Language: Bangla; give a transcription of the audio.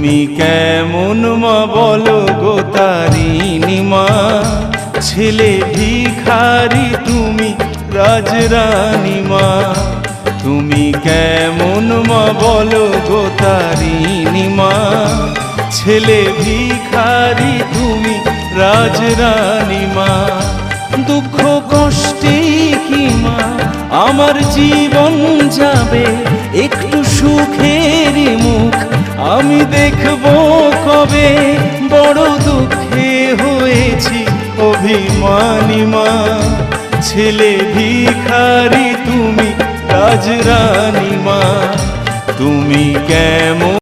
তুমি কেমন মা বলো গো তারিণী মা, ছেলে ভিখারি তুমি রাজরানী মা। তুমি কেমন মা বলো গো তারিণী মা, ছেলে ভিখারি তুমি রাজরানী মা। দুঃখ কষ্টে কি মা আমার জীবন যাবে, একটু সুখের মুখ আমি দেখব কবে। বড় দুঃখে হয়েছি অভিমানী মা, ছেলে ভিখারি তুমি রাজরানী মা। তুমি কেমন